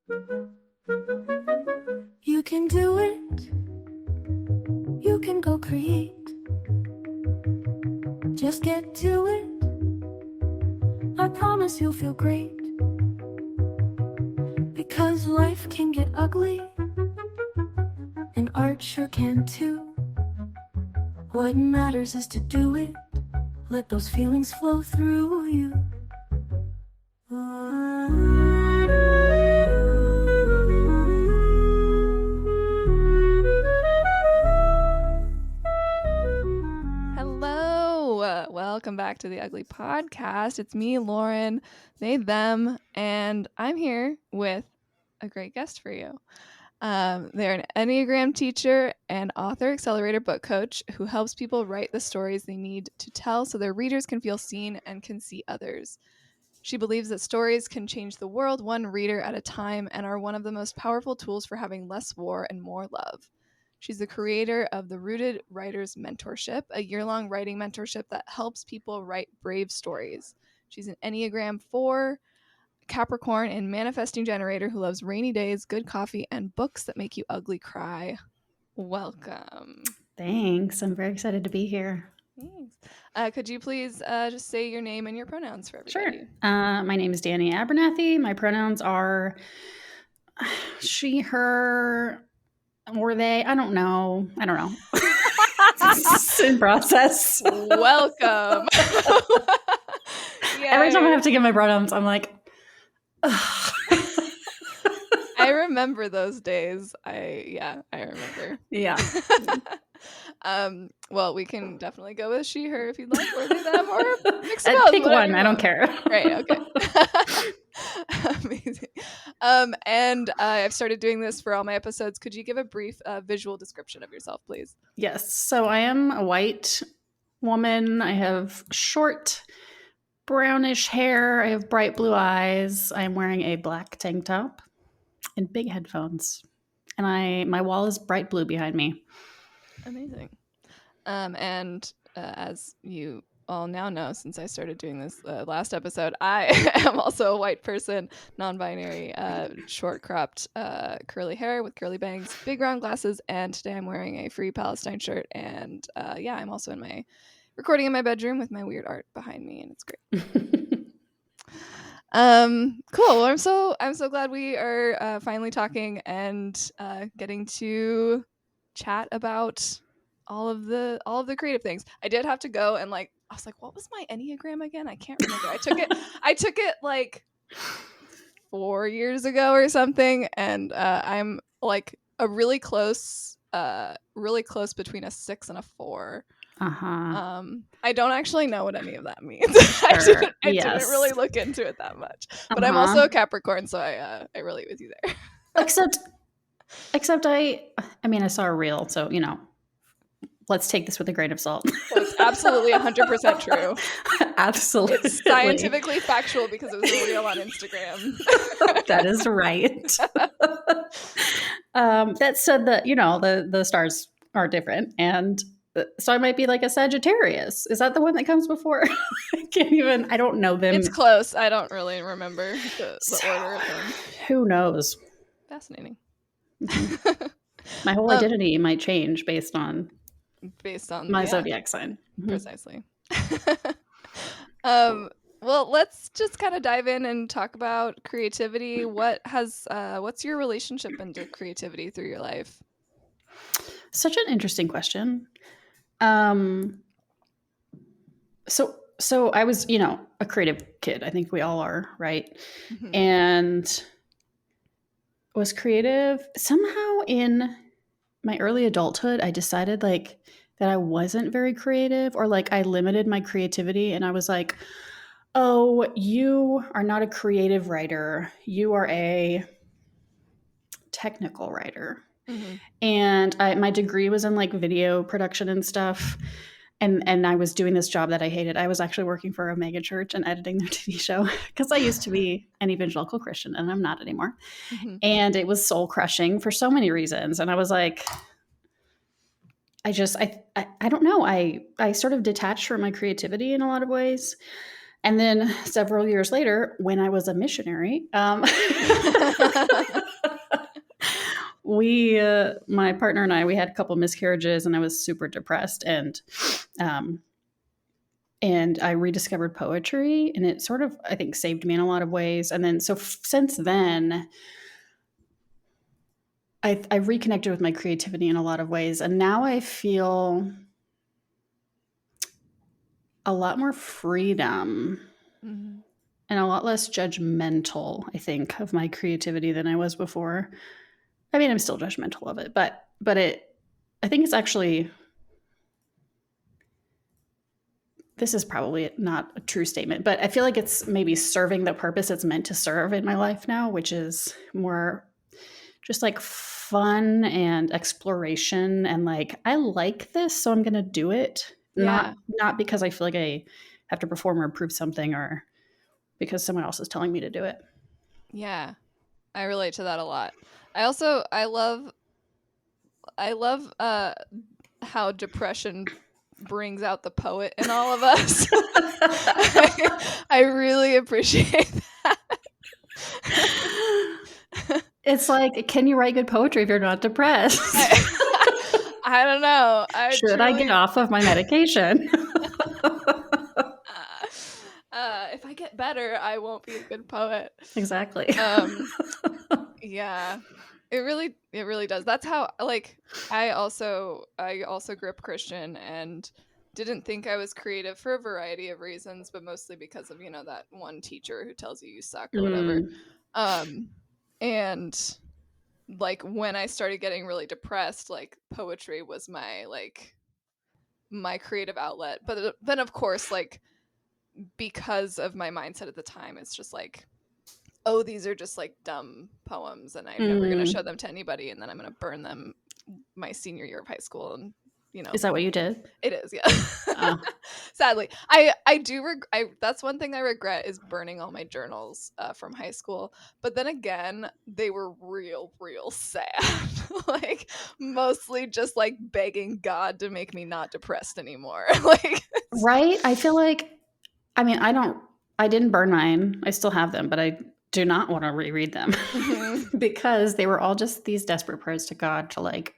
You can do it. You can go create. Just get to it. I promise you'll feel great. Because life can get ugly, and art sure can too. What matters is to do it. Let those feelings flow through you. Hello, welcome back to the Ugly Podcast. It's me, Lauren, they, them, and I'm here with a great guest for you. They're an Enneagram teacher and Author Accelerator book coach who helps people write the stories they need to tell so their readers can feel seen and can see others. She believes that stories can change the world one reader at a time and are one of the most powerful tools for having less war and more love. She's the creator of the Rooted Writers Mentorship, a year-long writing mentorship that helps people write brave stories. She's an Enneagram 4, Capricorn, and manifesting generator who loves rainy days, good coffee, and books that make you ugly cry. Welcome. Thanks. I'm very excited to be here. Thanks. Could you please just say your name and your pronouns for everybody? Sure. My name is Dani Abernathy. My pronouns are she, her, or they. I don't know. It's in process. Welcome. Every time I have to give my pronouns, I'm like, ugh. I remember those days. I remember. Yeah. Well, we can definitely go with she, her if you'd like, or they, them, or mix it up. Pick one. I don't care. Right. Okay. Amazing. And I've started doing this for all my episodes. Could you give a brief visual description of yourself, please? Yes. So I am a white woman. I have short brownish hair. I have bright blue eyes. I'm wearing a black tank top and big headphones. And my wall is bright blue behind me. Amazing. And as you all now know, since I started doing this last episode, I am also a white person, non-binary, short cropped curly hair with curly bangs, big round glasses, and today I'm wearing a Free Palestine shirt. And I'm also recording in my bedroom with my weird art behind me, and it's great. Cool. Well, I'm so glad we are finally talking and getting to chat about all of the creative things. I did have to go and I was like, what was my Enneagram again? I can't remember. I took it like 4 years ago or something, and I'm like a really close between a 6 and a 4. I don't actually know what any of that means. Sure. I didn't really look into it that much, but I'm also a Capricorn, so I relate with you there. Except I saw a reel, so let's take this with a grain of salt. So it's absolutely 100% true. Absolutely, it's scientifically factual because it was a reel on Instagram. That is right. That said, that the stars are different, and so I might be like a Sagittarius. Is that the one that comes before? I don't know them. It's close. I don't really remember the order of them. Who knows? Fascinating. My whole identity might change based on my zodiac sign. Precisely. Well, let's just kind of dive in and talk about creativity. What's your relationship into creativity through your life? Such an interesting question. So I was, a creative kid. I think we all are, right? Mm-hmm. And was creative. Somehow in my early adulthood, I decided that I wasn't very creative, or I limited my creativity, and I was like, oh, you are not a creative writer. You are a technical writer. Mm-hmm. And my degree was in video production and stuff. And I was doing this job that I hated. I was actually working for a mega church and editing their TV show because I used to be an evangelical Christian and I'm not anymore. Mm-hmm. And it was soul crushing for so many reasons. And I was like, I don't know. I sort of detached from my creativity in a lot of ways. And then several years later, when I was a missionary, my partner and I, we had a couple miscarriages, and I was super depressed, and I rediscovered poetry, and it sort of, I think, saved me in a lot of ways. And then, so since then, I reconnected with my creativity in a lot of ways, and now I feel a lot more freedom Mhm. and a lot less judgmental, I think, of my creativity than I was before. I mean, I'm still judgmental of it, but I think it's actually, this is probably not a true statement, but I feel like it's maybe serving the purpose it's meant to serve in my life now, which is more just like fun and exploration, and like, I like this, so I'm going to do it. Yeah. Not because I feel like I have to perform or prove something, or because someone else is telling me to do it. Yeah. I relate to that a lot. I love how depression brings out the poet in all of us. I really appreciate that. It's like, can you write good poetry if you're not depressed? I don't know. Should I get off of my medication? If I get better, I won't be a good poet. Exactly. Yeah. It really does. That's how, like, I also grew up Christian and didn't think I was creative for a variety of reasons, but mostly because of, that one teacher who tells you suck or whatever. And like, when I started getting really depressed, like, poetry was my creative outlet. But then, of course, like, because of my mindset at the time, it's just like, oh, these are just like dumb poems, and I'm never going to show them to anybody, and then I'm going to burn them my senior year of high school. And is that what you did? It is, yeah. Sadly, I do that's one thing I regret, is burning all my journals from high school. But then again, they were real sad. Like, mostly just like begging God to make me not depressed anymore. Like, right? I feel like, I mean, I didn't burn mine. I still have them, but I do not want to reread them because they were all just these desperate prayers to God to, like,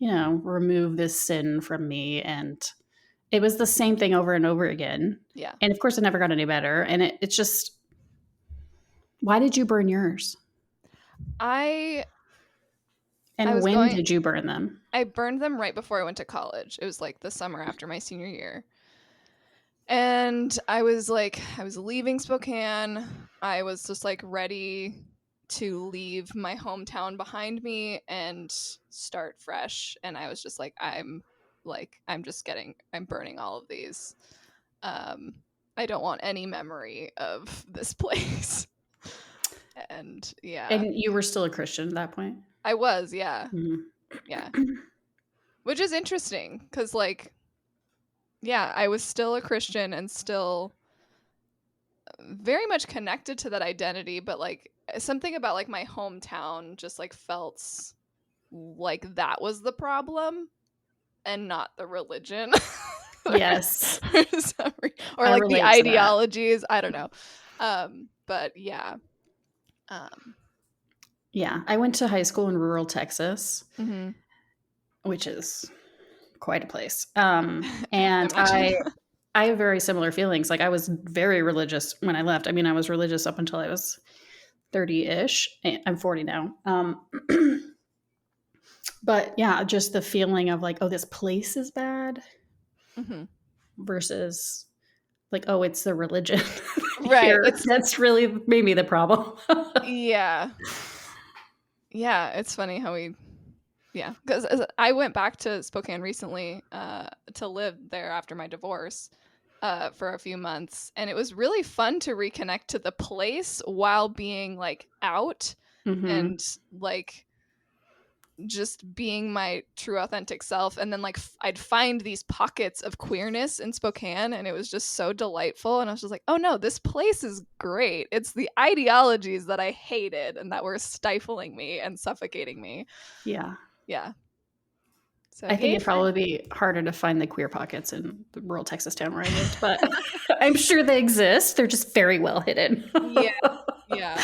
remove this sin from me. And it was the same thing over and over again. Yeah. And of course, it never got any better. And it's just, why did you burn yours? When did you burn them? I burned them right before I went to college. It was like the summer after my senior year. And I was leaving Spokane. I was just like ready to leave my hometown behind me and start fresh. And I was just like, I'm burning all of these. I don't want any memory of this place. And yeah. And you were still a Christian at that point? I was, yeah. Mm-hmm. Yeah. Which is interesting because, like, yeah, I was still a Christian and still very much connected to that identity, but like something about like my hometown just like felt like that was the problem and not the religion. Yes. Or like the ideologies. I don't know. But yeah. Yeah, I went to high school in rural Texas, Mm-hmm. which is quite a place. And I have very similar feelings. Like, I was very religious when I left. I mean, I was religious up until I was 30-ish. I'm 40 now. But yeah, just the feeling of like, oh, this place is bad, versus like, oh, it's the religion. Right. That's really maybe the problem. Yeah. Yeah, it's funny how because I went back to Spokane recently to live there after my divorce for a few months, and it was really fun to reconnect to the place while being like out and like just being my true authentic self. And then like I'd find these pockets of queerness in Spokane, and it was just so delightful. And I was just like, oh no, this place is great. It's the ideologies that I hated and that were stifling me and suffocating me. Yeah. So I think it'd probably be harder to find the queer pockets in the rural Texas town where I lived, but I'm sure they exist. They're just very well hidden. Yeah.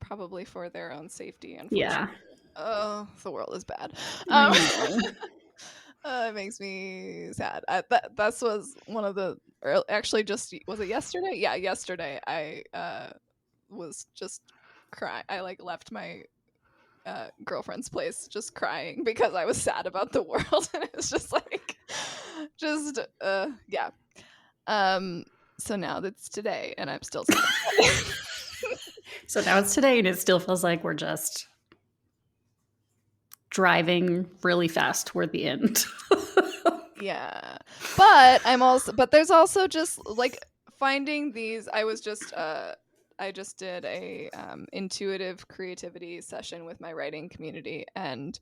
Probably for their own safety, unfortunately. Yeah. Oh, the world is bad. I Um, know. it makes me sad. That was one of the actually just was it yesterday? Yeah, yesterday I was just crying. I like left my girlfriend's place just crying because I was sad about the world, and it was just like just yeah. So now that's today, and I'm still sad. So now it's today, and it still feels like we're just driving really fast toward the end. Yeah. But there's also just like finding these. I just did a intuitive creativity session with my writing community, and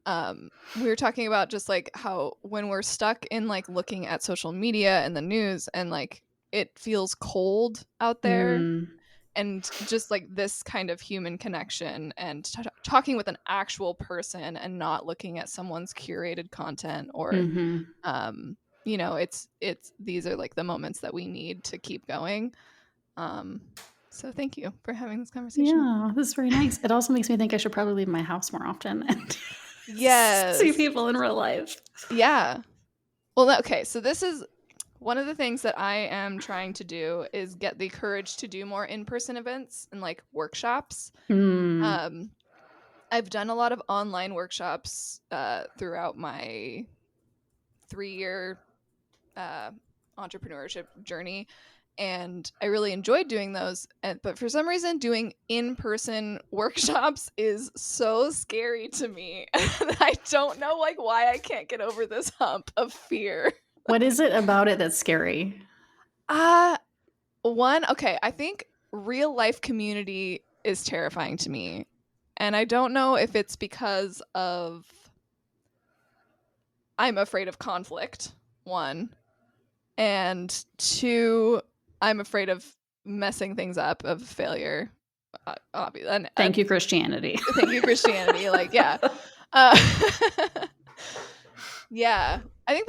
we were talking about just like how when we're stuck in like looking at social media and the news, and like it feels cold out there, and just like this kind of human connection and talking with an actual person and not looking at someone's curated content or you know, it's these are like the moments that we need to keep going. So thank you for having this conversation. Yeah, this is very nice. It also makes me think I should probably leave my house more often and Yes. see people in real life. Yeah. Well, okay, so this is one of the things that I am trying to do is get the courage to do more in-person events and like workshops. I've done a lot of online workshops throughout my 3-year entrepreneurship journey, and I really enjoyed doing those. But for some reason, doing in-person workshops is so scary to me. I don't know like why I can't get over this hump of fear. What is it about it that's scary? Okay, I think real life community is terrifying to me. And I don't know if it's because of I'm afraid of conflict, 1. And 2, I'm afraid of messing things up, of failure. Thank you, Christianity. Thank you, Christianity. Like, yeah. Yeah. I think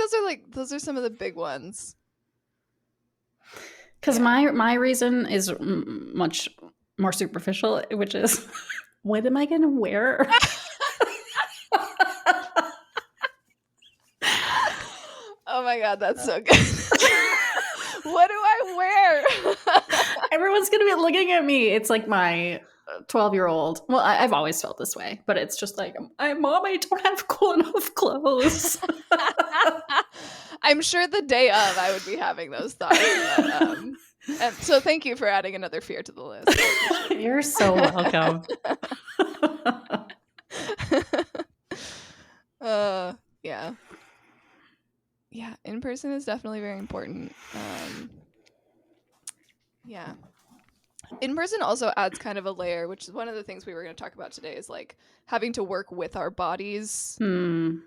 those are some of the big ones. Because my reason is much more superficial, which is, what am I going to wear? Oh my God, that's so good. What do I wear? Everyone's going to be looking at me. It's like my 12-year-old. Well, I've always felt this way, but it's just like, Mom, I don't have cool enough clothes. I'm sure the day of I would be having those thoughts. But, and so thank you for adding another fear to the list. You're so welcome. Yeah. Yeah, in person is definitely very important. Yeah. In person also adds kind of a layer, which is one of the things we were going to talk about today, is like having to work with our bodies and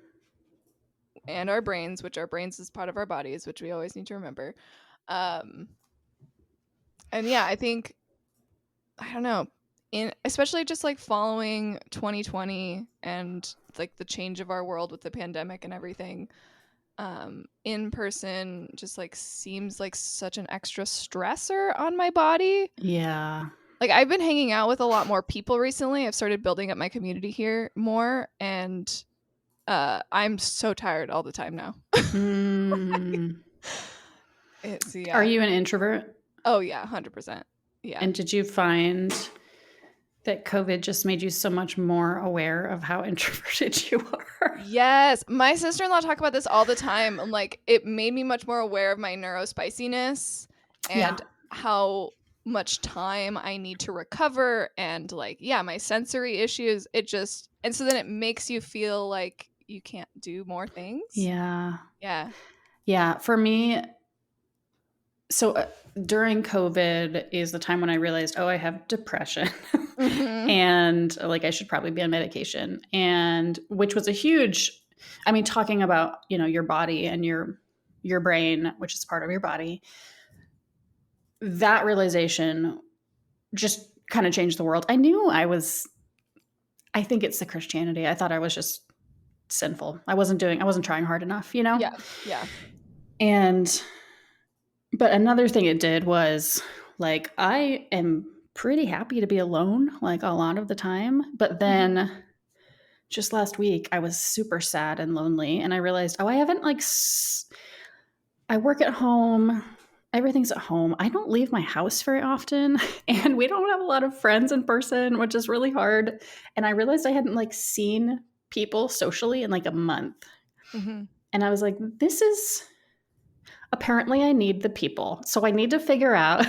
our brains, which our brains is part of our bodies, which we always need to remember. And yeah, I think, I don't know, especially just like following 2020 and like the change of our world with the pandemic and everything, in person just like seems like such an extra stressor on my body. Yeah. Like I've been hanging out with a lot more people recently. I've started building up my community here more, and I'm so tired all the time now. Yeah. Are you an introvert? Oh yeah, 100%. Yeah. And did you find that COVID just made you so much more aware of how introverted you are? Yes. My sister-in-law talk about this all the time. Like, it made me much more aware of my neurospiciness and how much time I need to recover, and like, yeah, my sensory issues. And so then it makes you feel like you can't do more things. Yeah. Yeah. Yeah. For me, so during COVID is the time when I realized, I have depression and like I should probably be on medication, and which was a huge, talking about, your body and your brain, which is part of your body. That realization just kind of changed the world. I think it's the Christianity. I thought I was just sinful. I wasn't trying hard enough, Yeah. But another thing it did was, like, I am pretty happy to be alone, like, a lot of the time. But then just last week, I was super sad and lonely. And I realized, I haven't I work at home. Everything's at home. I don't leave my house very often. And we don't have a lot of friends in person, which is really hard. And I realized I hadn't seen people socially in a month. Mm-hmm. And I was like, this is apparently I need the people. So I need to figure out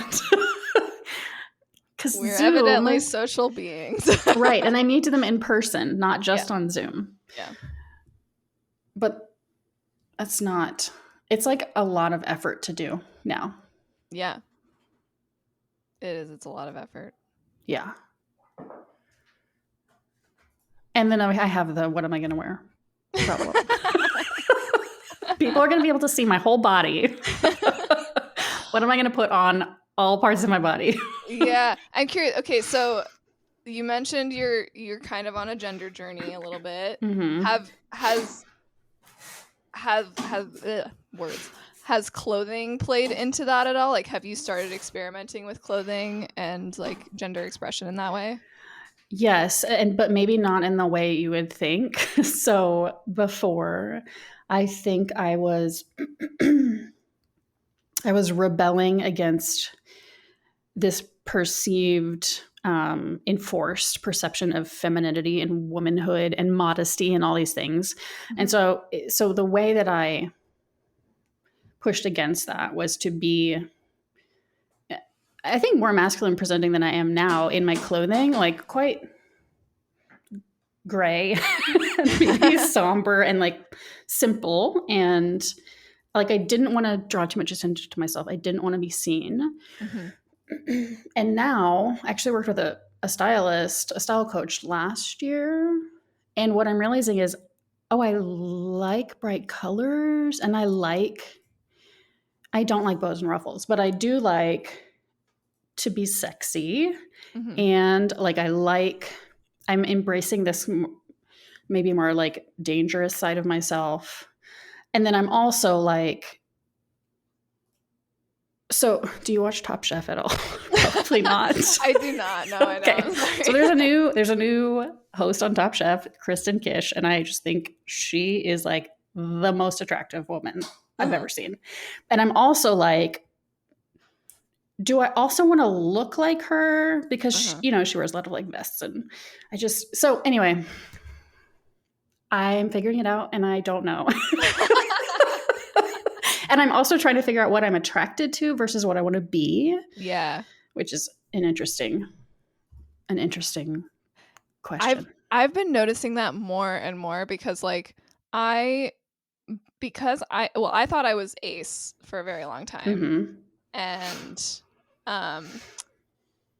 because We're evidently social beings. Right. And I need them in person, not just on Zoom. Yeah. But that's not, it's a lot of effort to do now. Yeah. It is. It's a lot of effort. Yeah. And then I have the, what am I going to wear? Problem. People are going to be able to see my whole body. What am I going to put on all parts of my body? Yeah. I'm curious. Okay. So you mentioned you're kind of on a gender journey a little bit. Mm-hmm. Has clothing played into that at all? Have you started experimenting with clothing and gender expression in that way? Yes, but maybe not in the way you would think. So before, I think I was rebelling against this perceived enforced perception of femininity and womanhood and modesty and all these things. Mm-hmm. And so the way that I pushed against that was to be, I think, more masculine presenting than I am now in my clothing, quite gray, maybe somber and simple. And I didn't want to draw too much attention to myself. I didn't want to be seen. Mm-hmm. And now I actually worked with a stylist, a style coach last year. And what I'm realizing is, I like bright colors and I don't like bows and ruffles, but I do like to be sexy. Mm-hmm. And I'm embracing this maybe more dangerous side of myself. And then I'm also so do you watch Top Chef at all? Probably not. I do not. No, I don't. Okay. So there's a new host on Top Chef, Kristen Kish, and I just think she is the most attractive woman I've ever seen. And I'm also do I also want to look like her? Because she wears a lot of vests, and so anyway, I'm figuring it out and I don't know. And I'm also trying to figure out what I'm attracted to versus what I want to be. Yeah. Which is an interesting question. I've been noticing that more and more because I thought I was ace for a very long time. Mm-hmm.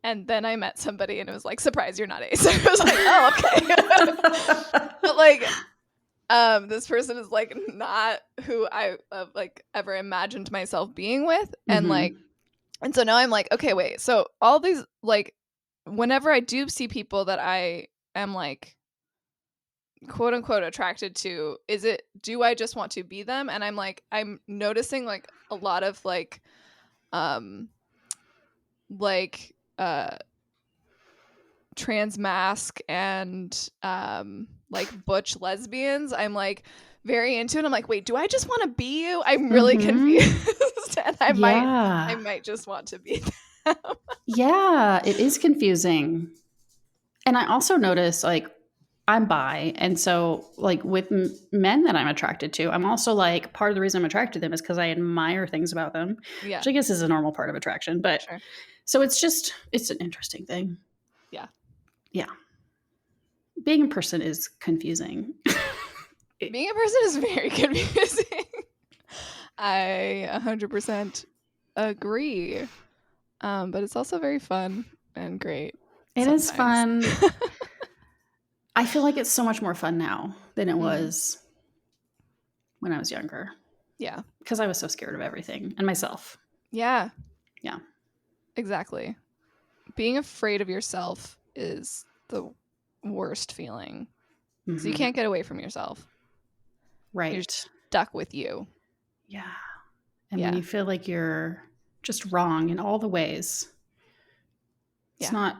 And then I met somebody and it was surprise, you're not ace. I was oh, okay. But this person is not who I ever imagined myself being with. Mm-hmm. And so now I'm okay, wait. So all these whenever I do see people that I am quote unquote attracted to, do I just want to be them? And I'm noticing a lot of trans masc and butch lesbians. I'm very into it. I'm wait, do I just want to be you? I'm really confused. And I might just want to be them. Yeah, it is confusing. And I also notice I'm bi, and so with men that I'm attracted to, I'm also part of the reason I'm attracted to them is because I admire things about them, which I guess is a normal part of attraction. But sure. So it's an interesting thing. Yeah. Being a person is confusing. Being a person is very confusing. I 100% agree. But it's also very fun and great. It is fun. I feel like it's so much more fun now than it was when I was younger. Yeah. Because I was so scared of everything and myself. Yeah. Yeah. Exactly. Being afraid of yourself is the worst feeling. Mm-hmm. So you can't get away from yourself. Right. You're stuck with you. Yeah. And when you feel like you're just wrong in all the ways, it's not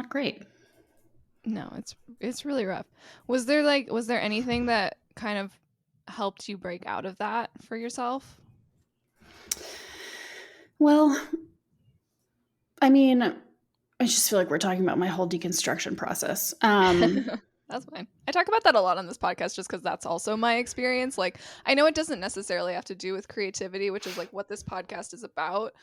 great. No, it's really rough. Was there anything that kind of helped you break out of that for yourself? Well, I mean, I just feel like we're talking about my whole deconstruction process. That's fine. I talk about that a lot on this podcast just because that's also my experience. Like, I know it doesn't necessarily have to do with creativity, which is like what this podcast is about.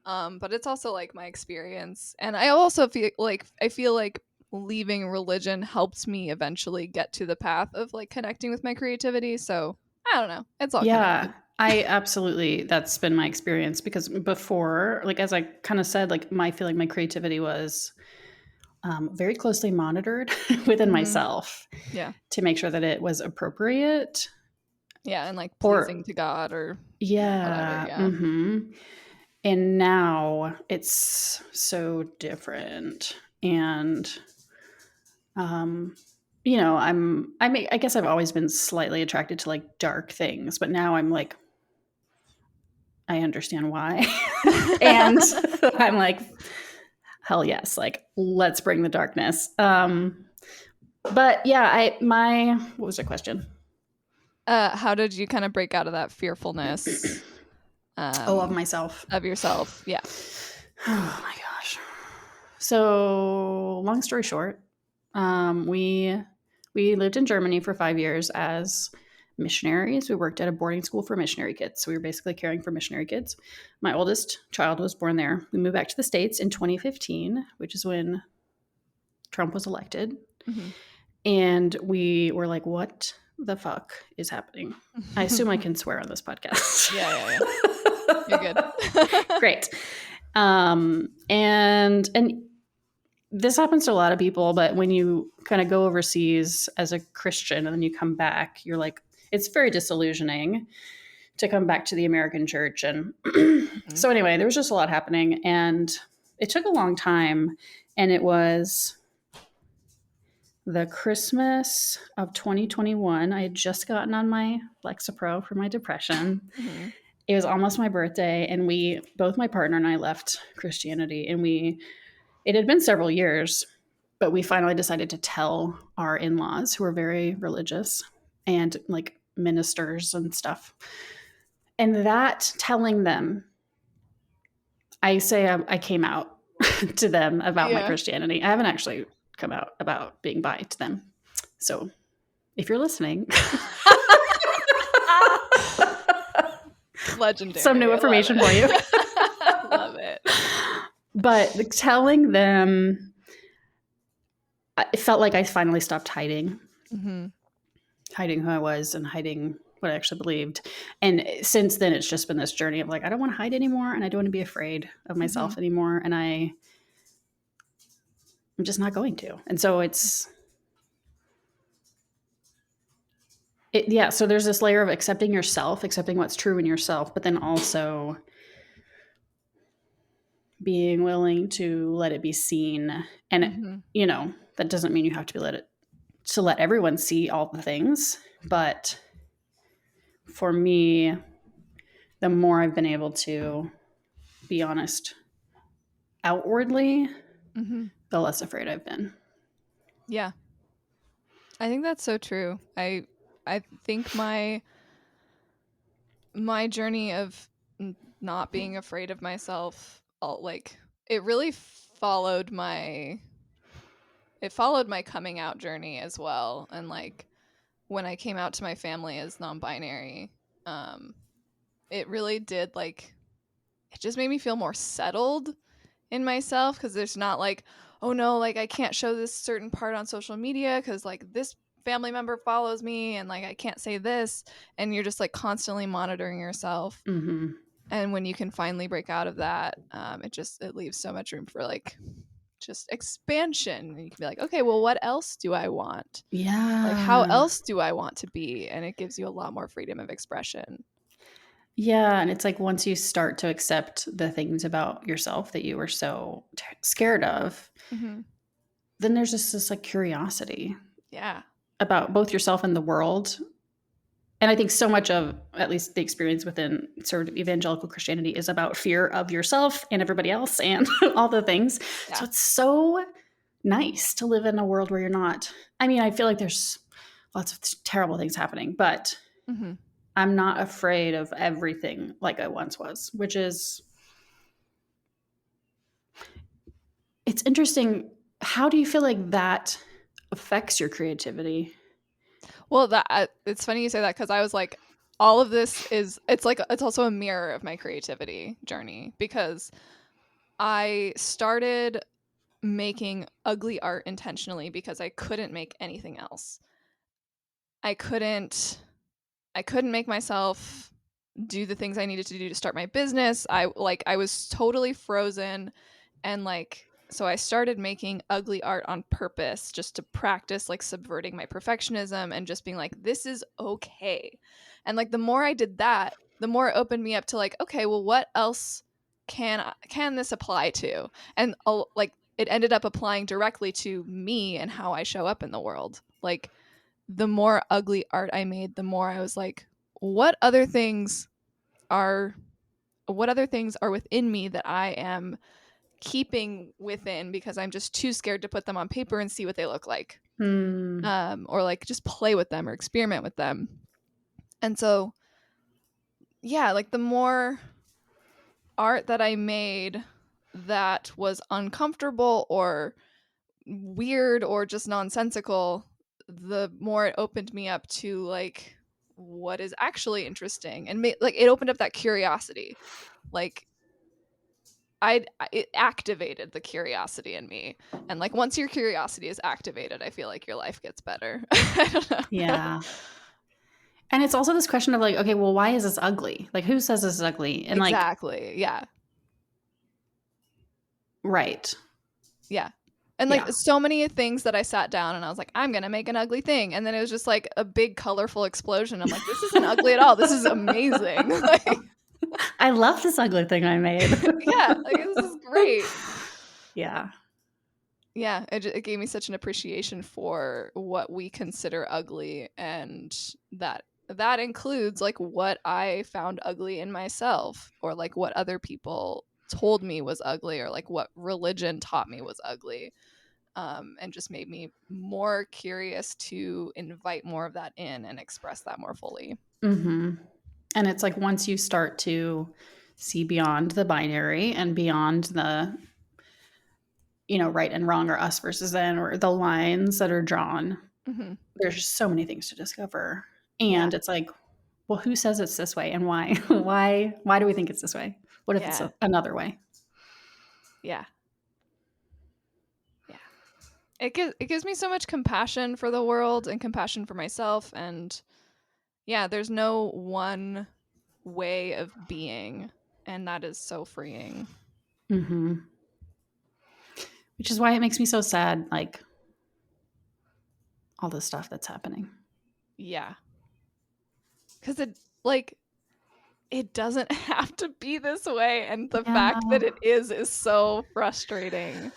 But it's also like my experience. And I also feel like leaving religion helped me eventually get to the path of like connecting with my creativity. So I don't know. It's all Yeah, connected. I absolutely, that's been my experience because before, like, as I kind of said, like, my feeling my creativity was very closely monitored within Mhm. myself Yeah. to make sure that it was appropriate. Yeah. And like Or, pleasing to God or whatever. yeah. Yeah. And now it's so different. And, um, I guess I've always been slightly attracted to like dark things, but now I'm like, I understand why. And I'm like, hell yes, like let's bring the darkness. But yeah, what was the question? How did you kind of break out of that fearfulness Of myself. of yourself? Yeah. Oh my gosh. So long story short, we lived in Germany for 5 years as missionaries. We worked at a boarding school for missionary kids. So we were basically caring for missionary kids. My oldest child was born there. We moved back to the States in 2015, which is when Trump was elected. Mm-hmm. And we were like, what the fuck is happening? I assume I can swear on this podcast. Yeah. You're good. Great. And this happens to a lot of people, but when you kind of go overseas as a Christian and then you come back, you're like, it's very disillusioning to come back to the American church. And so anyway, there was just a lot happening and it took a long time. And it was the Christmas of 2021. I had just gotten on my Lexapro for my depression. Mm-hmm. It was almost my birthday, and both my partner and I left Christianity, and it had been several years, but we finally decided to tell our in-laws, who are very religious and like ministers and stuff. And that telling them, I say I came out to them about my Christianity. I haven't actually come out about being bi to them. So if you're listening, legendary. Some new information for you. Love it. But telling them, it felt like I finally stopped hiding who I was and hiding what I actually believed. And since then, it's just been this journey of like, I don't want to hide anymore, and I don't want to be afraid of myself anymore. And I'm just not going to. And so so there's this layer of accepting yourself, accepting what's true in yourself, but then also being willing to let it be seen. And, that doesn't mean you have to let everyone see all the things. But for me, the more I've been able to be honest outwardly, the less afraid I've been. Yeah. I think that's so true. I think my journey of not being afraid of myself, it really followed my coming out journey as well. And like when I came out to my family as non-binary, it really did it just made me feel more settled in myself, because there's not like, oh no, like I can't show this certain part on social media because like this family member follows me and like I can't say this, and you're just like constantly monitoring yourself. And when you can finally break out of that, it leaves so much room for like just expansion. And you can be like, okay, well, what else do I want? Yeah. Like, how else do I want to be? And it gives you a lot more freedom of expression. Yeah. And it's like once you start to accept the things about yourself that you were so scared of, then there's just this like curiosity. Yeah. About both yourself and the world. And I think so much of at least the experience within sort of evangelical Christianity is about fear of yourself and everybody else and all the things. Yeah. So it's so nice to live in a world where you're not. I mean, I feel like there's lots of terrible things happening, but Mm-hmm. I'm not afraid of everything like I once was, which is, it's interesting. How do you feel like that affects your creativity? Well, that it's funny you say that because I was like, all of this is it's also a mirror of my creativity journey because I started making ugly art intentionally because I couldn't make anything else. I couldn't make myself do the things I needed to do to start my business. I was totally frozen and like so I started making ugly art on purpose just to practice like subverting my perfectionism and just being like this is okay. And like the more I did that, the more it opened me up to like okay, well what else can this apply to? And like it ended up applying directly to me and how I show up in the world. Like the more ugly art I made, the more I was like, what other things are within me that I am keeping within because I'm just too scared to put them on paper and see what they look like. Or like just play with them or experiment with them. And so yeah, like the more art that I made that was uncomfortable or weird or just nonsensical, the more it opened me up to like what is actually interesting and like it opened up that curiosity. Like it activated the curiosity in me, and like once your curiosity is activated, I feel like your life gets better. I don't know. Yeah. And it's also this question of like, okay, well, why is this ugly? Like, who says this is ugly? And like, Exactly. Yeah. right. Yeah. And like so many things that I sat down and I was like, I'm gonna make an ugly thing, and then it was just like a big colorful explosion. I'm like, this isn't ugly at all. This is amazing. Like, I love this ugly thing I made. yeah, like this is great. Yeah. Yeah, it gave me such an appreciation for what we consider ugly, and that includes like what I found ugly in myself, or like what other people told me was ugly, or like what religion taught me was ugly, and just made me more curious to invite more of that in and express that more fully. Mm-hmm. And it's like once you start to see beyond the binary and beyond the, you know, right and wrong or us versus them or the lines that are drawn, Mm-hmm. there's just so many things to discover. Yeah. And it's like, well, who says it's this way and why? Why do we think it's this way? What if it's another way? Yeah. Yeah. It gives me so much compassion for the world and compassion for myself, and yeah, there's no one way of being, and that is so freeing. Mm-hmm. Which is why it makes me so sad, like all the stuff that's happening. Yeah. Because it doesn't have to be this way, and the fact that it is so frustrating.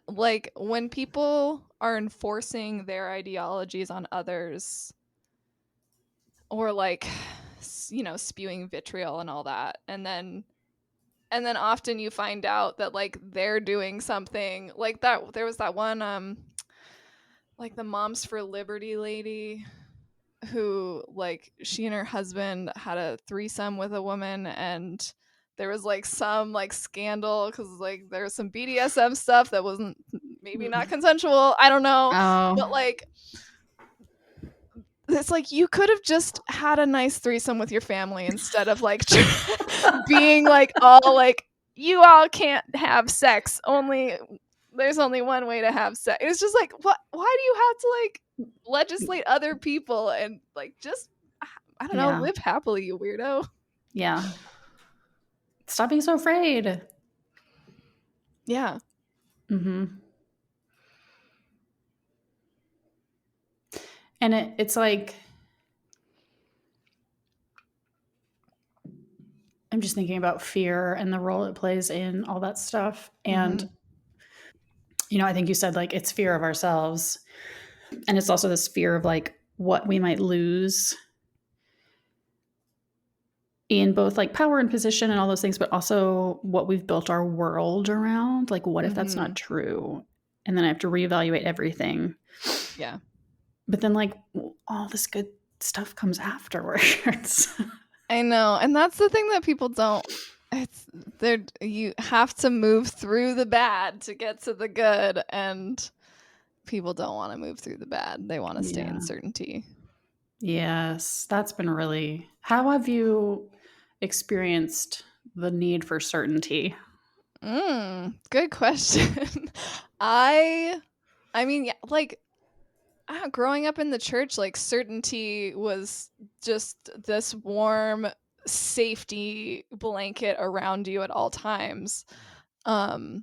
Like when people are enforcing their ideologies on others, or like, you know, spewing vitriol and all that, and then often you find out that like they're doing something like that. There was that one like the Moms for Liberty lady who like she and her husband had a threesome with a woman, and there was like some like scandal because like there was some BDSM stuff that wasn't maybe not consensual. I don't know. But like it's like you could have just had a nice threesome with your family instead of like being like all like you all can't have sex, only there's only one way to have sex. It's just like, what? Why do you have to like legislate other people and like just I don't know, live happily, you weirdo. Yeah. Stop being so afraid. Yeah. Mm-hmm. And it's like, I'm just thinking about fear and the role it plays in all that stuff. And, you know, I think you said like it's fear of ourselves. And it's also this fear of like what we might lose in both like power and position and all those things, but also what we've built our world around. Like, what if that's not true? And then I have to reevaluate everything. Yeah. But then like all this good stuff comes afterwards. I know. And that's the thing that people don't, it's there. You have to move through the bad to get to the good. And people don't want to move through the bad. They want to stay in certainty. Yes. That's been really, how have you experienced the need for certainty? Good question. I mean, yeah, like growing up in the church, like certainty was just this warm safety blanket around you at all times. And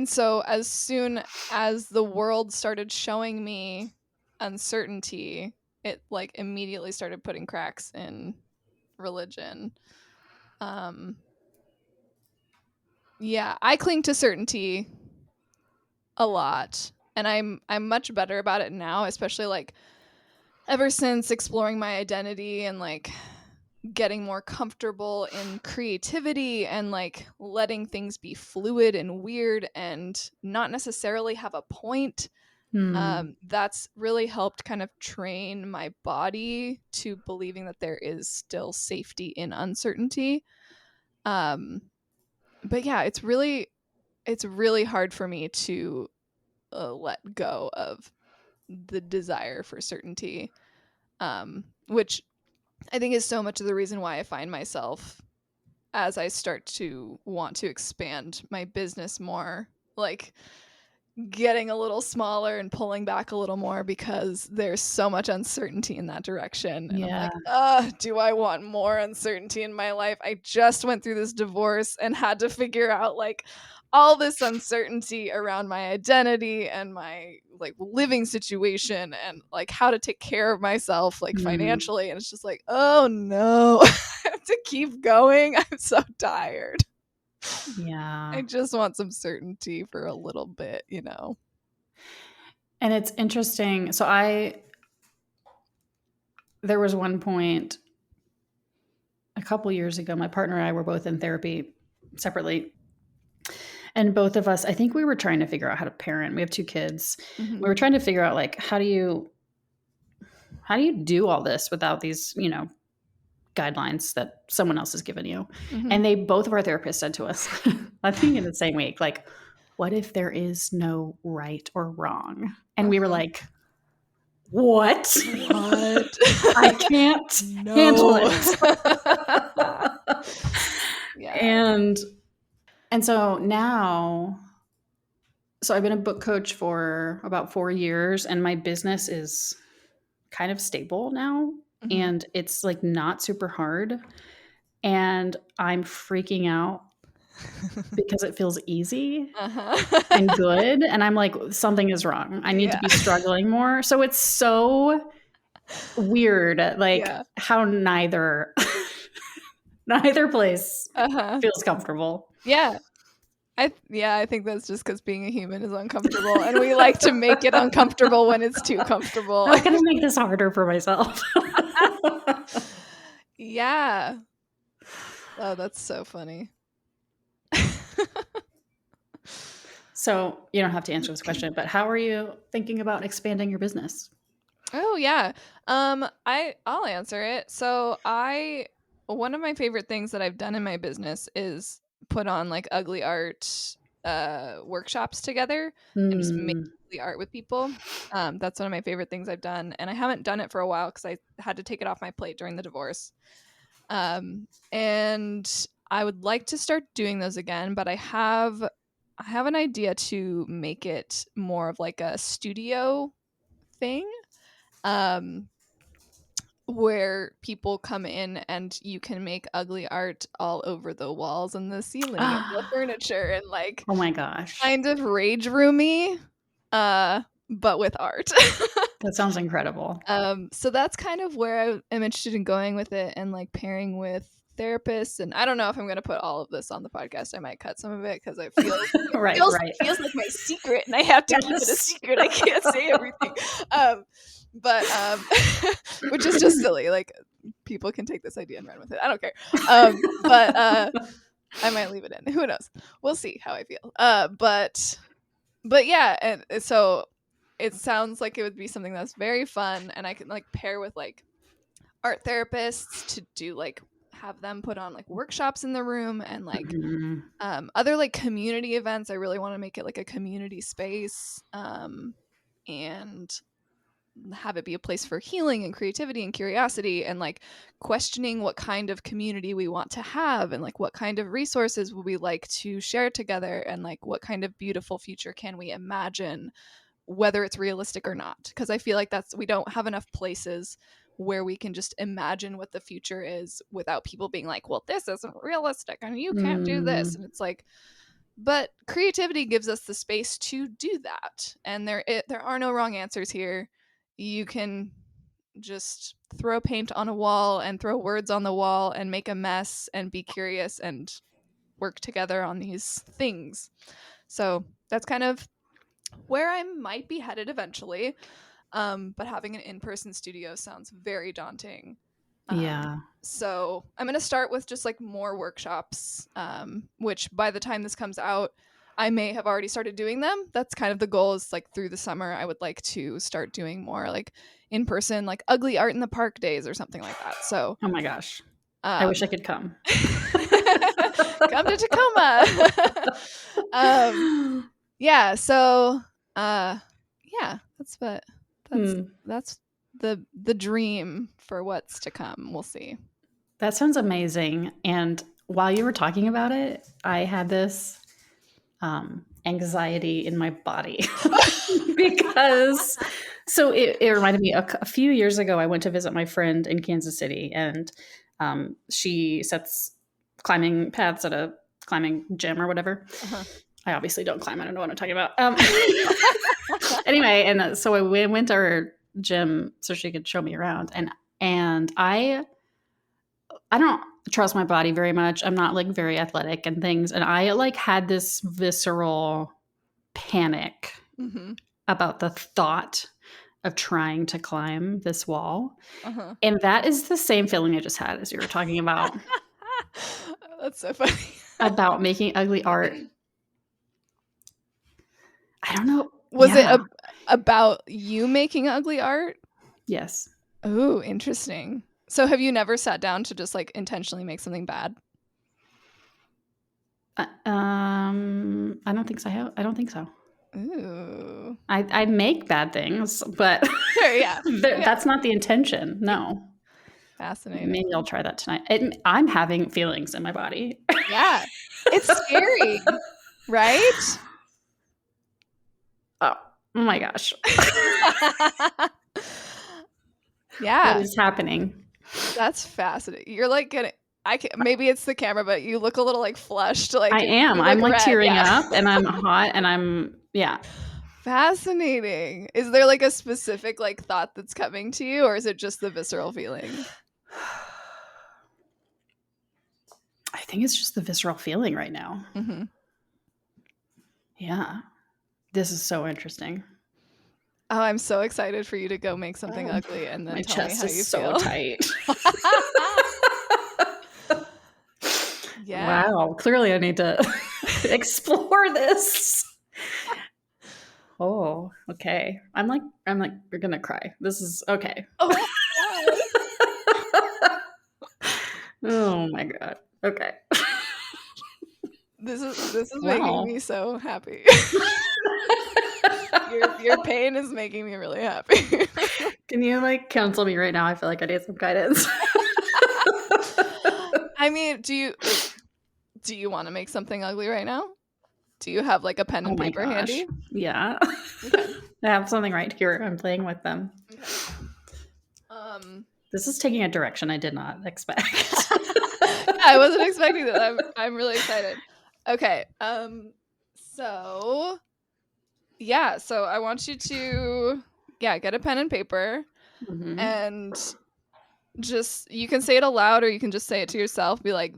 so as soon as the world started showing me uncertainty, it like immediately started putting cracks in religion. Yeah, I cling to certainty a lot, and I'm much better about it now, especially like ever since exploring my identity and like getting more comfortable in creativity and like letting things be fluid and weird and not necessarily have a point. That's really helped kind of train my body to believing that there is still safety in uncertainty. But yeah, it's really hard for me to let go of the desire for certainty, which I think is so much of the reason why I find myself, as I start to want to expand my business more, like getting a little smaller and pulling back a little more because there's so much uncertainty in that direction. And I'm like, do I want more uncertainty in my life? I just went through this divorce and had to figure out like all this uncertainty around my identity and my like living situation and like how to take care of myself like financially. And it's just like, oh no, I have to keep going. I'm so tired. Yeah. I just want some certainty for a little bit, you know. And it's interesting. So there was one point a couple years ago, my partner and I were both in therapy separately. And both of us, I think we were trying to figure out how to parent. We have 2 kids. We were trying to figure out like, how do you do all this without these, guidelines that someone else has given you? And both of our therapists said to us, I think in the same week, like, what if there is no right or wrong? And we were like, what? I can't handle it. Yeah. And so now, I've been a book coach for about 4 years, and my business is kind of stable now. And it's like not super hard. And I'm freaking out because it feels easy and good. And I'm like, something is wrong. I need to be struggling more. So it's so weird, like how neither place feels comfortable. Yeah. I think that's just because being a human is uncomfortable, and we like to make it uncomfortable when it's too comfortable. I'm going to make this harder for myself. Yeah. Oh, that's so funny. So you don't have to answer this question, but how are you thinking about expanding your business? Oh yeah. I'll answer it. So one of my favorite things that I've done in my business is put on like ugly art workshops together and just make ugly art with people. That's one of my favorite things I've done, and I haven't done it for a while because I had to take it off my plate during the divorce. And I would like to start doing those again, but I have an idea to make it more of like a studio thing. Where people come in and you can make ugly art all over the walls and the ceiling and the furniture and like, oh my gosh, kind of rage roomy, but with art. That sounds incredible. So that's kind of where I am interested in going with it, and like pairing with therapists. And I don't know if I'm going to put all of this on the podcast. I might cut some of it because I feel it feels like my secret, and I have to keep it a secret. I can't say everything. But which is just silly. Like people can take this idea and run with it. I don't care. But I might leave it in. Who knows? We'll see how I feel. But yeah, and so it sounds like it would be something that's very fun, and I can like pair with like art therapists to do like have them put on like workshops in the room and like other like community events. I really want to make it like a community space, and have it be a place for healing and creativity and curiosity and like questioning what kind of community we want to have and like what kind of resources would we like to share together and like what kind of beautiful future can we imagine, whether it's realistic or not, because I feel like we don't have enough places where we can just imagine what the future is without people being like, well, this isn't realistic and you can't do this. And it's like, but creativity gives us the space to do that, and there are no wrong answers here. You can just throw paint on a wall and throw words on the wall and make a mess and be curious and work together on these things. So that's kind of where I might be headed eventually. But having an in-person studio sounds very daunting. Yeah. So I'm going to start with just like more workshops, which by the time this comes out, I may have already started doing them. That's kind of the goal, is like through the summer, I would like to start doing more like in person, like ugly art in the park days or something like that. So, Oh my gosh. I wish I could come. come to Tacoma. Yeah. So, yeah, that's the dream for what's to come. We'll see. That sounds amazing. And while you were talking about it, I had this anxiety in my body because it reminded me a few years ago, I went to visit my friend in Kansas City, and she sets climbing paths at a climbing gym or whatever. I obviously don't climb. I don't know what I'm talking about. Anyway, and so we went to her gym so she could show me around, and I don't trust my body very much. I'm not like very athletic and things. And I like had this visceral panic about the thought of trying to climb this wall. And that is the same feeling I just had as you were talking about. That's so funny. About making ugly art. I don't know. Was it about you making ugly art? Yes. Oh, interesting. So have you never sat down to just like intentionally make something bad? I don't think so. I don't think so. Ooh. I make bad things, but sure, yeah. That's not the intention. No. Fascinating. Maybe I'll try that tonight. I'm having feelings in my body. Yeah. It's scary, right? Oh my gosh. Yeah. What is happening? That's fascinating. You're like getting, maybe it's the camera, but you look a little like flushed. Like I am. I'm like red, tearing up, and I'm hot, and I'm Fascinating. Is there like a specific like thought that's coming to you, or is it just the visceral feeling? I think it's just the visceral feeling right now. Yeah. This is so interesting. Oh, I'm so excited for you to go make something ugly and then tell me how you feel. My chest is so tight. Yeah. Wow. Clearly I need to explore this. Oh, okay. I'm like, you're gonna cry. This is okay. Oh my God. Okay. This is making me so happy. Your pain is making me really happy. Can you like counsel me right now? I feel like I need some guidance. I mean, do you want to make something ugly right now? Do you have like a pen and paper handy? Yeah. Okay. I have something right here. I'm playing with them. Okay. This is taking a direction I did not expect. I wasn't expecting that. I'm really excited. Okay. So I want you to get a pen and paper, and just, you can say it aloud or you can just say it to yourself. Be like,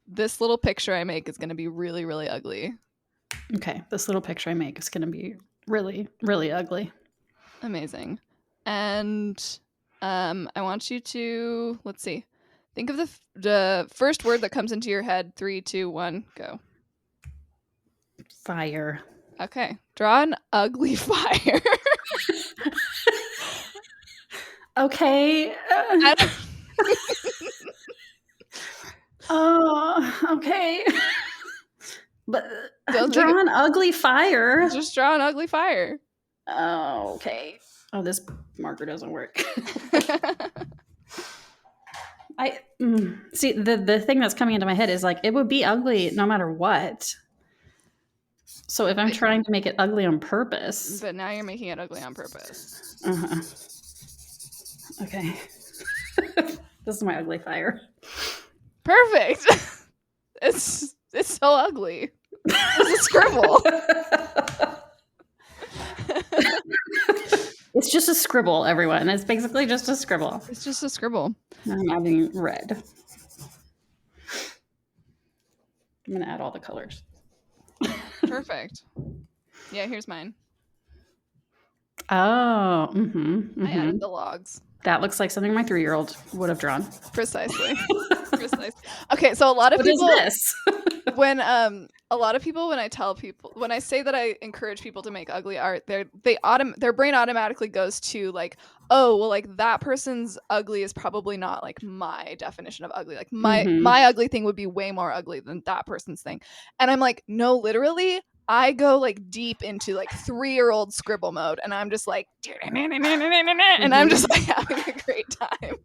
this little picture I make is going to be really, really ugly. Okay. This little picture I make is going to be really, really ugly. Amazing. And I want you to, let's see, think of the first word that comes into your head. 3, 2, 1, go. Fire. Okay. Draw an ugly fire. Okay. Oh, okay. But draw an ugly fire. Just draw an ugly fire. Oh, okay. Oh, this marker doesn't work. See, the thing that's coming into my head is like, it would be ugly no matter what. So if I'm trying to make it ugly on purpose. But now you're making it ugly on purpose. Uh-huh. Okay. This is my ugly fire. Perfect. It's so ugly. It's a scribble. It's just a scribble, everyone. It's basically just a scribble. It's just a scribble. I'm adding red. I'm going to add all the colors. Perfect. Yeah, here's mine. Oh, I added the logs. That looks like something my 3-year-old would have drawn. Precisely. Okay, so a lot of people. What is this? When I tell people, when I say that I encourage people to make ugly art, their brain automatically goes to like, oh, well, like that person's ugly is probably not like my definition of ugly. Like my ugly thing would be way more ugly than that person's thing. And I'm like, no, literally, I go like deep into like 3-year-old scribble mode, and I'm just like, and I'm just like having a great time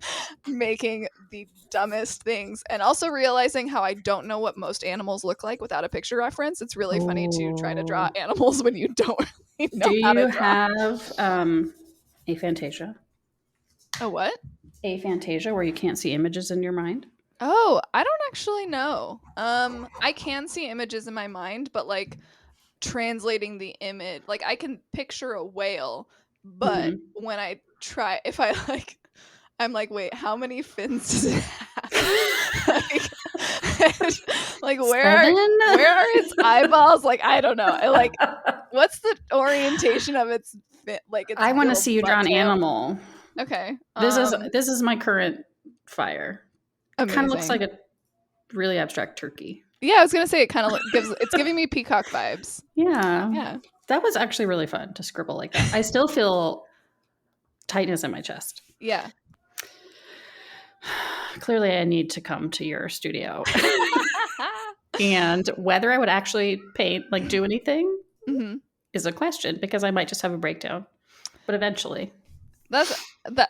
making the dumbest things, and also realizing how I don't know what most animals look like without a picture reference. It's really funny to try to draw animals when you don't really know how to draw. Do you have aphantasia? A what? Aphantasia, where you can't see images in your mind? Oh, I don't actually know. I can see images in my mind, but like translating the image, like I can picture a whale, but when I try, if I like, I'm like, wait, how many fins does it have? like where are its eyeballs? Like, I don't know. Like, what's the orientation of its fin? Like, its I want to see you draw an animal. Okay. This is my current fire. It kind of looks like a really abstract turkey. Yeah, I was gonna say it kind of it's giving me peacock vibes. Yeah. That was actually really fun to scribble like that. I still feel tightness in my chest. Yeah. Clearly, I need to come to your studio. And whether I would actually paint, like do anything, is a question, because I might just have a breakdown. But eventually.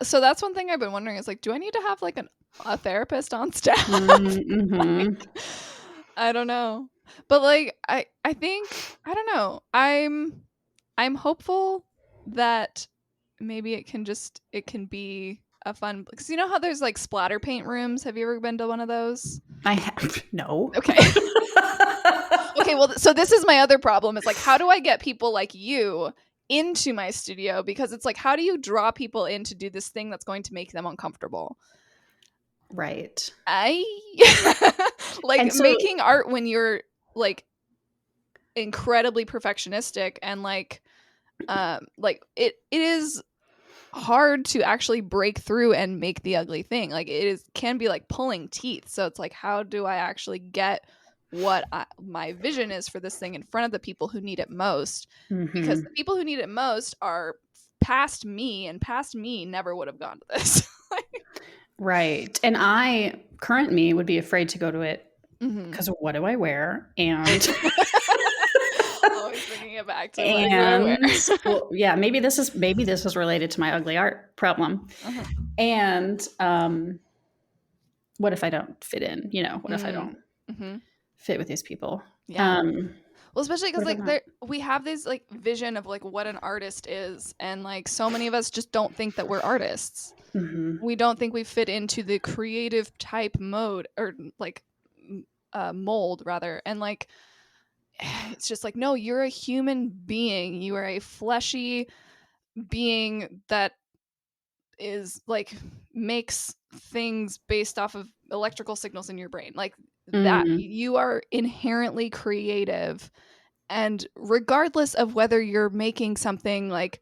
So that's one thing I've been wondering is like, do I need to have like a therapist on staff? Like, I don't know. But like I think, I don't know. I'm hopeful that maybe it can be a fun, because you know how there's like splatter paint rooms? Have you ever been to one of those? I have. No. Okay. Okay, well, so this is my other problem. It's like, how do I get people like you into my studio? Because it's like, how do you draw people in to do this thing that's going to make them uncomfortable? Right. Making art when you're like incredibly perfectionistic and like it is hard to actually break through and make the ugly thing. Like can be like pulling teeth. So it's like, how do I actually get what my vision is for this thing in front of the people who need it most? Because the people who need it most are past me, and past me never would have gone to this. Right. And current me would be afraid to go to it because what do I wear? And always bringing it back to well, yeah, maybe this is related to my ugly art problem. And what if I don't fit in? What if I don't fit with these people? Yeah. Well, especially because like we have this like vision of like what an artist is, and like so many of us just don't think that we're artists. We don't think we fit into the creative type mode, or like mold rather, and like it's just like, no, you're a human being. You are a fleshy being that is like makes things based off of electrical signals in your brain, like that you are inherently creative. And regardless of whether you're making something like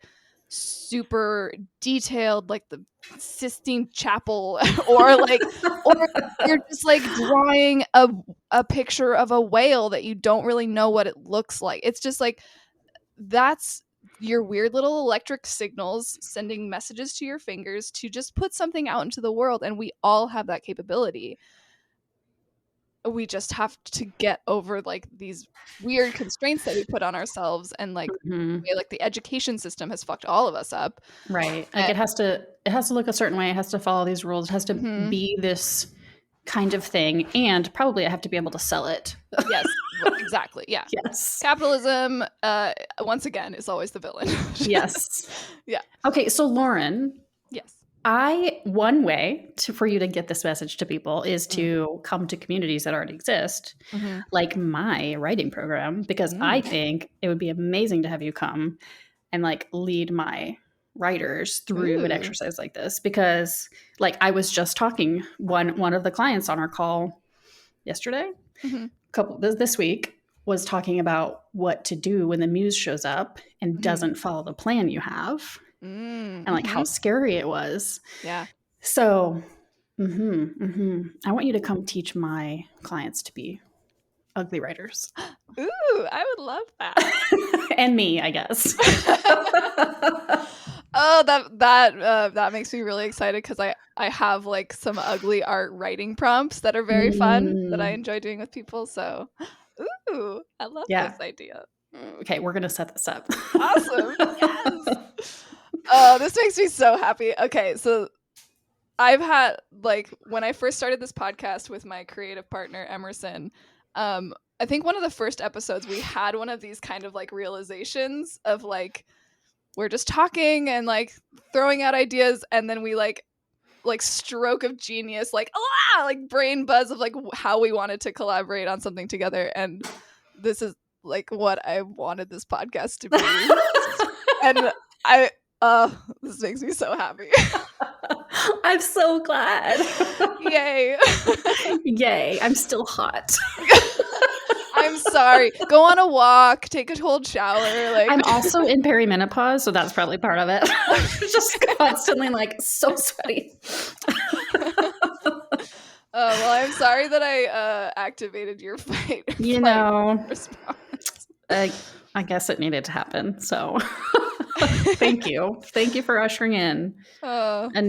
super detailed, like the Sistine Chapel, or you're just like drawing a picture of a whale that you don't really know what it looks like. It's just like, that's your weird little electric signals sending messages to your fingers to just put something out into the world. And we all have that capability. We just have to get over like these weird constraints that we put on ourselves, and like the education system has fucked all of us up. Right. Like it has to look a certain way. It has to follow these rules. It has to be this kind of thing. And probably I have to be able to sell it. Yes, exactly. Yeah. Yes. Capitalism, once again, is always the villain. Yes. Yeah. Okay. So Lauren. Yes. One way for you to get this message to people is to come to communities that already exist, like my writing program, because I think it would be amazing to have you come and like lead my writers through an exercise like this. Because like I was just talking, one of the clients on our call yesterday, this week, was talking about what to do when the muse shows up and doesn't follow the plan you have. And like how scary it was. Yeah. So I want you to come teach my clients to be ugly writers. Ooh, I would love that. And me, I guess. Oh, that makes me really excited, because I have like some ugly art writing prompts that are very fun that I enjoy doing with people. So ooh, I love this idea. Okay, we're gonna set this up. Awesome. Yes. Oh, this makes me so happy. Okay, so I've had, like, when I first started this podcast with my creative partner, Emerson, I think one of the first episodes we had one of these kind of like realizations of like, we're just talking and like throwing out ideas, and then we like stroke of genius, like brain buzz of like how we wanted to collaborate on something together. And this is like what I wanted this podcast to be. And this makes me so happy. I'm so glad. Yay. Yay. I'm still hot. I'm sorry. Go on a walk, take a cold shower. Like, I'm also in perimenopause, so that's probably part of it. Just constantly like so sweaty. Well, I'm sorry that I activated your fight. Response. I guess it needed to happen. So thank you. Thank you for ushering in a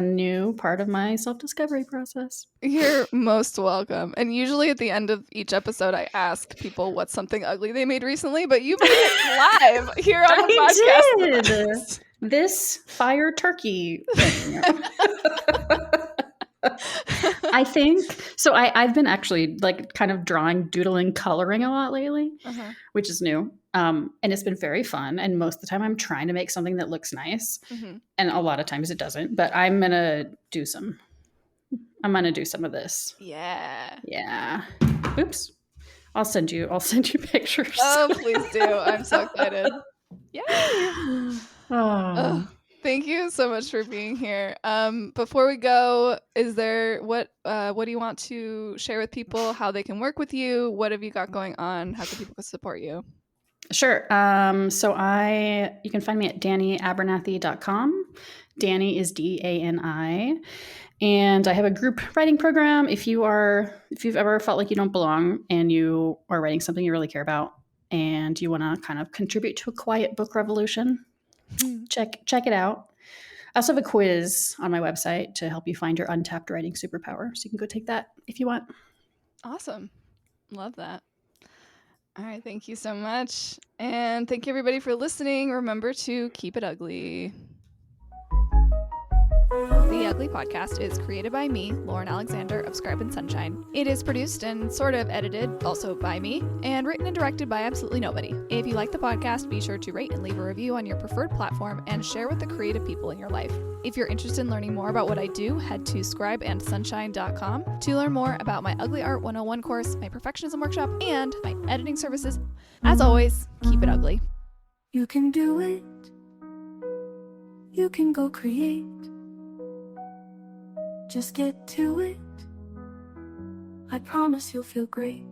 new part of my self-discovery process. You're most welcome. And usually at the end of each episode, I ask people what's something ugly they made recently, but you made it live here on the podcast. Did. This fire turkey thing. I think so. I've been actually like kind of doodling, coloring a lot lately, which is new. And it's been very fun. And most of the time I'm trying to make something that looks nice. And a lot of times it doesn't, but I'm going to do some of this. Yeah. Yeah. Oops. I'll send you pictures. Oh, please do. I'm so excited. Yay. Oh. Thank you so much for being here. Before we go, is there what do you want to share with people? How they can work with you? What have you got going on? How can people support you? Sure. So you can find me at daniabernathy.com. Dani is Dani. And I have a group writing program. If you've ever felt like you don't belong and you are writing something you really care about and you want to kind of contribute to a quiet book revolution, check it out. I also have a quiz on my website to help you find your untapped writing superpower. So you can go take that if you want. Awesome. Love that. All right. Thank you so much. And thank you everybody for listening. Remember to keep it ugly. The Ugly Podcast is created by me, Lauren Alexander of Scribe and Sunshine. It is produced and sort of edited also by me, and written and directed by absolutely nobody. If you like the podcast, be sure to rate and leave a review on your preferred platform and share with the creative people in your life. If you're interested in learning more about what I do, head to scribeandsunshine.com to learn more about my Ugly Art 101 course, my perfectionism workshop, and my editing services. As always, keep it ugly. You can do it. You can go create. Just get to it. I promise you'll feel great.